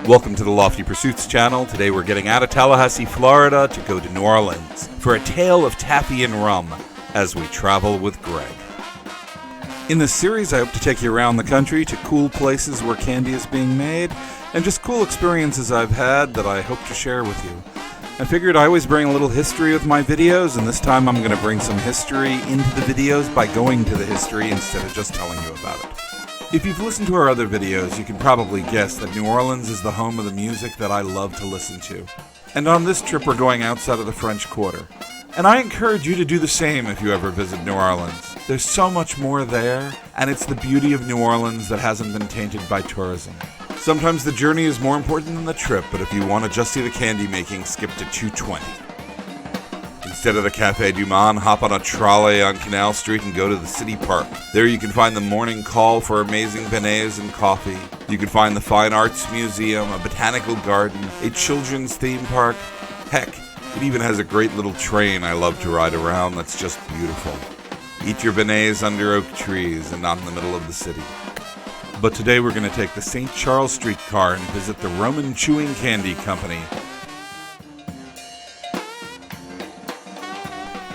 Welcome to the Lofty Pursuits channel. Today we're getting out of Tallahassee, Florida to go to New Orleans for a tale of taffy and rum as we travel with Greg. In this series, I hope to take you around the country to cool places where candy is being made and just cool experiences I've had that I hope to share with you. I figured I always bring a little history with my videos, and this time I'm going to bring some history into the videos by going to the history instead of just telling you about it. If you've listened to our other videos, you can probably guess that New Orleans is the home of the music that I love to listen to. And on this trip, we're going outside of the French Quarter. And I encourage you to do the same if you ever visit New Orleans. There's so much more there, and it's the beauty of New Orleans that hasn't been tainted by tourism. Sometimes the journey is more important than the trip, but if you want to just see the candy making, skip to 220. Instead of the Café du Monde, hop on a trolley on Canal Street and go to the city park. There you can find the morning call for amazing beignets and coffee. You can find the Fine Arts Museum, a botanical garden, a children's theme park. Heck, it even has a great little train I love to ride around that's just beautiful. Eat your beignets under oak trees and not in the middle of the city. But today we're going to take the St. Charles streetcar and visit the Roman Chewing Candy Company.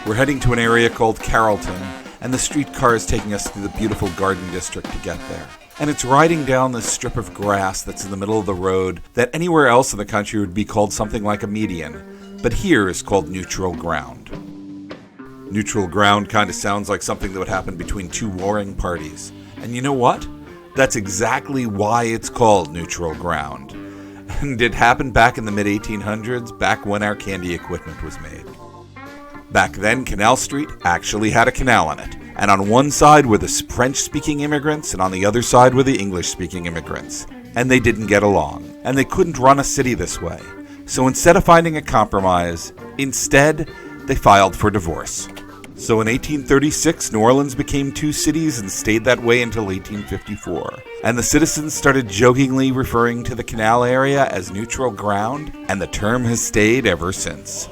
We're heading to an area called Carrollton, and the streetcar is taking us through the beautiful Garden District to get there. And it's riding down this strip of grass that's in the middle of the road that anywhere else in the country would be called something like a median, but here is called neutral ground. Neutral ground kind of sounds like something that would happen between two warring parties. And you know what? That's exactly why it's called neutral ground. And it happened back in the mid-1800s, back when our candy equipment was made. Back then, Canal Street actually had a canal on it. And on one side were the French-speaking immigrants, and on the other side were the English-speaking immigrants. And they didn't get along. And they couldn't run a city this way. So instead of finding a compromise, instead, they filed for divorce. So in 1836, New Orleans became two cities and stayed that way until 1854. And the citizens started jokingly referring to the canal area as neutral ground, and the term has stayed ever since.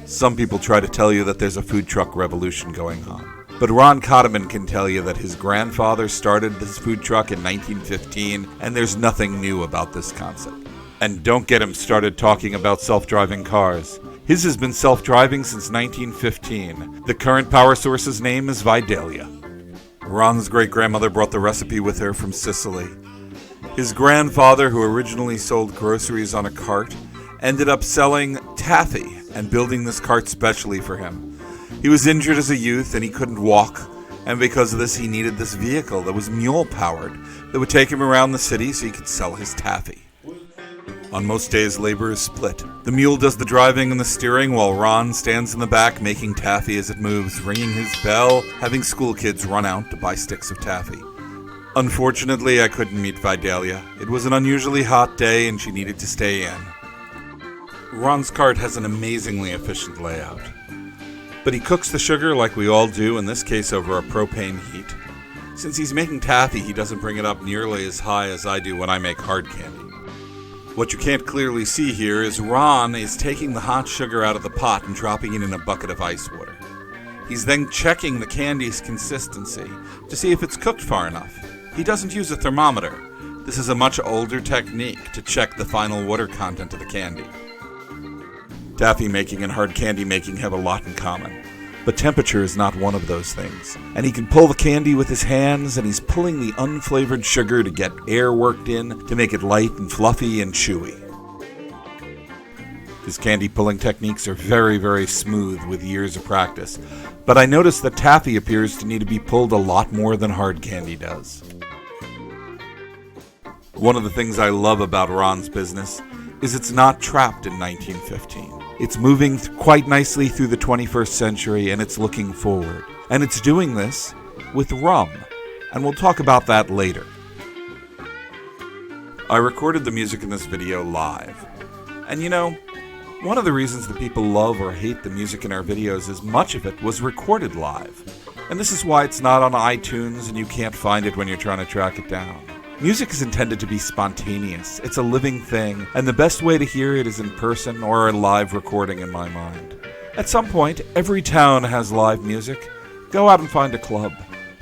Some people try to tell you that there's a food truck revolution going on. But Ron Cotterman can tell you that his grandfather started this food truck in 1915, and there's nothing new about this concept. And don't get him started talking about self-driving cars. His has been self-driving since 1915. The current power source's name is Vidalia. Ron's great-grandmother brought the recipe with her from Sicily. His grandfather, who originally sold groceries on a cart, ended up selling taffy and building this cart specially for him. He was injured as a youth and he couldn't walk, and because of this he needed this vehicle that was mule-powered that would take him around the city so he could sell his taffy. On most days, labor is split. The mule does the driving and the steering while Ron stands in the back making taffy as it moves, ringing his bell, having school kids run out to buy sticks of taffy. Unfortunately, I couldn't meet Vidalia. It was an unusually hot day and she needed to stay in. Ron's cart has an amazingly efficient layout. But he cooks the sugar like we all do, in this case over a propane heat. Since he's making taffy, he doesn't bring it up nearly as high as I do when I make hard candy. What you can't clearly see here is Ron is taking the hot sugar out of the pot and dropping it in a bucket of ice water. He's then checking the candy's consistency to see if it's cooked far enough. He doesn't use a thermometer. This is a much older technique to check the final water content of the candy. Taffy making and hard candy making have a lot in common, but temperature is not one of those things. And he can pull the candy with his hands, and he's pulling the unflavored sugar to get air worked in to make it light and fluffy and chewy. His candy pulling techniques are very, very smooth with years of practice, but I noticed that taffy appears to need to be pulled a lot more than hard candy does. One of the things I love about Ron's business is it's not trapped in 1915. It's moving quite nicely through the 21st century, and it's looking forward. And it's doing this with rum, and we'll talk about that later. I recorded the music in this video live. And you know, one of the reasons that people love or hate the music in our videos is much of it was recorded live. And this is why it's not on iTunes and you can't find it when you're trying to track it down. Music is intended to be spontaneous. It's a living thing, and the best way to hear it is in person or a live recording in my mind. At some point, every town has live music. Go out and find a club.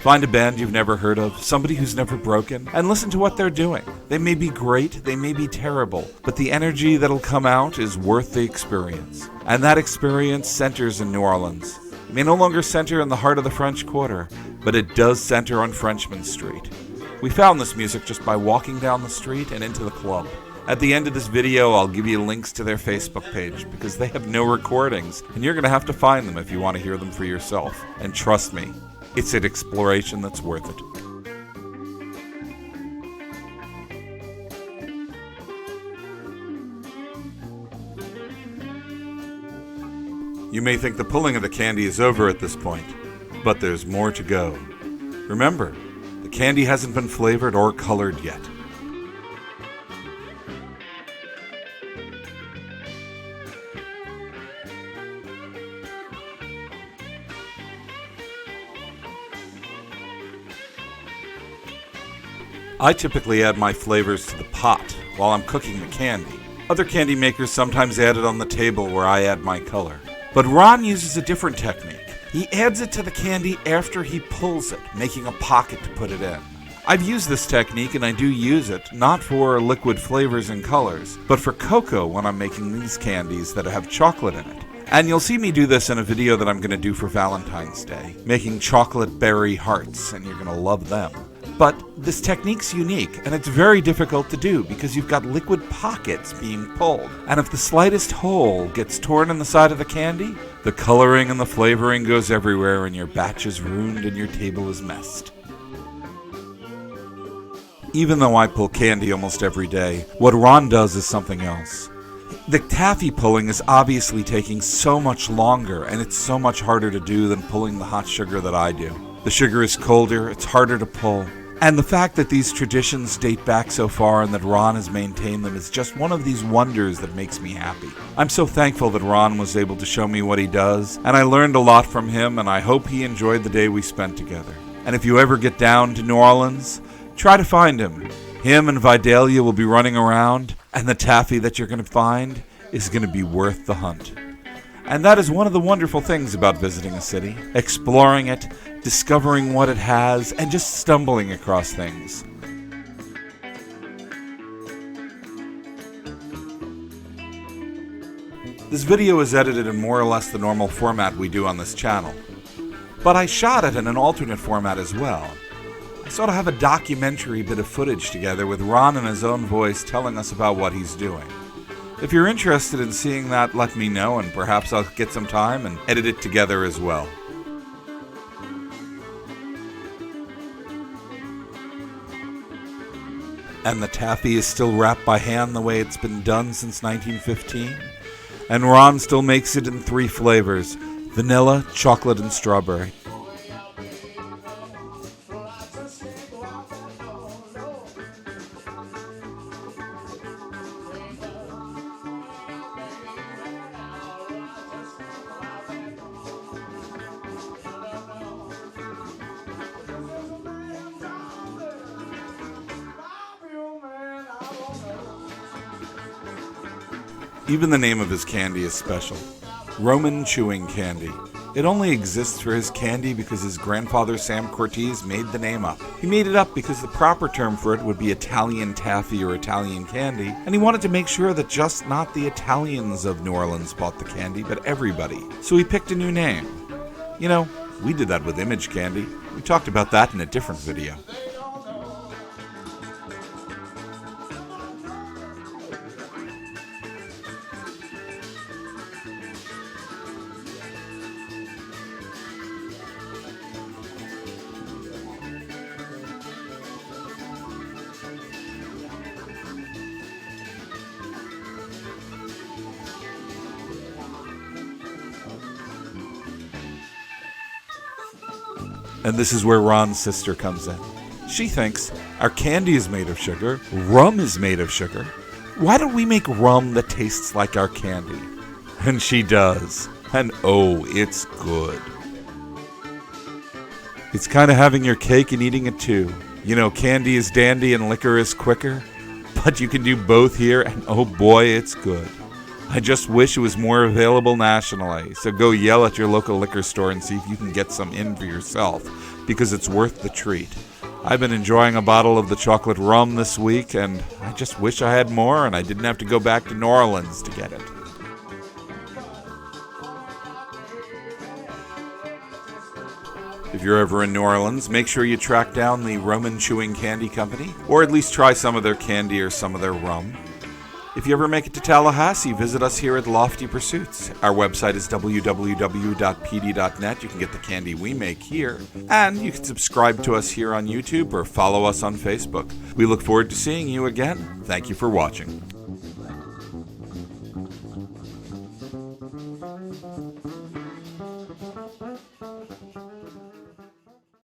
Find a band you've never heard of, somebody who's never broken, and listen to what they're doing. They may be great, they may be terrible, but the energy that'll come out is worth the experience. And that experience centers in New Orleans. It may no longer center in the heart of the French Quarter, but it does center on Frenchmen Street. We found this music just by walking down the street and into the club. At the end of this video, I'll give you links to their Facebook page because they have no recordings, and you're going to have to find them if you want to hear them for yourself. And trust me, it's an exploration that's worth it. You may think the pulling of the candy is over at this point, but there's more to go. Remember, the candy hasn't been flavored or colored yet. I typically add my flavors to the pot while I'm cooking the candy. Other candy makers sometimes add it on the table where I add my color. But Ron uses a different technique. He adds it to the candy after he pulls it, making a pocket to put it in. I've used this technique, and I do use it, not for liquid flavors and colors, but for cocoa when I'm making these candies that have chocolate in it. And you'll see me do this in a video that I'm going to do for Valentine's Day, making chocolate berry hearts, and you're going to love them. But this technique's unique, and it's very difficult to do because you've got liquid pockets being pulled. And if the slightest hole gets torn in the side of the candy, the coloring and the flavoring goes everywhere, and your batch is ruined and your table is messed. Even though I pull candy almost every day, what Ron does is something else. The taffy pulling is obviously taking so much longer, and it's so much harder to do than pulling the hot sugar that I do. The sugar is colder, it's harder to pull. And the fact that these traditions date back so far and that Ron has maintained them is just one of these wonders that makes me happy. I'm so thankful that Ron was able to show me what he does, and I learned a lot from him, and I hope he enjoyed the day we spent together. And if you ever get down to New Orleans, try to find him. Him and Vidalia will be running around, and the taffy that you're going to find is going to be worth the hunt. And that is one of the wonderful things about visiting a city, exploring it, discovering what it has, and just stumbling across things. This video is edited in more or less the normal format we do on this channel, but I shot it in an alternate format as well. I sort of have a documentary bit of footage together with Ron in his own voice telling us about what he's doing. If you're interested in seeing that, let me know, and perhaps I'll get some time and edit it together as well. And the taffy is still wrapped by hand the way it's been done since 1915. And Ron still makes it in 3 flavors: vanilla, chocolate, and strawberry. Even the name of his candy is special. Roman chewing candy. It only exists for his candy because his grandfather Sam Cortese made the name up. He made it up because the proper term for it would be Italian taffy or Italian candy, and he wanted to make sure that just not the Italians of New Orleans bought the candy, but everybody. So he picked a new name. You know, we did that with image candy. We talked about that in a different video. And this is where Ron's sister comes in. She thinks our candy is made of sugar, rum is made of sugar. Why don't we make rum that tastes like our candy? And she does. And oh, it's good. It's kind of having your cake and eating it too. You know, candy is dandy and liquor is quicker. But you can do both here, and oh boy, it's good. I just wish it was more available nationally, so go yell at your local liquor store and see if you can get some in for yourself, because it's worth the treat. I've been enjoying a bottle of the chocolate rum this week, and I just wish I had more and I didn't have to go back to New Orleans to get it. If you're ever in New Orleans, make sure you track down the Roman Chewing Candy Company, or at least try some of their candy or some of their rum. If you ever make it to Tallahassee, visit us here at Lofty Pursuits. Our website is www.pd.net. You can get the candy we make here. And you can subscribe to us here on YouTube or follow us on Facebook. We look forward to seeing you again. Thank you for watching.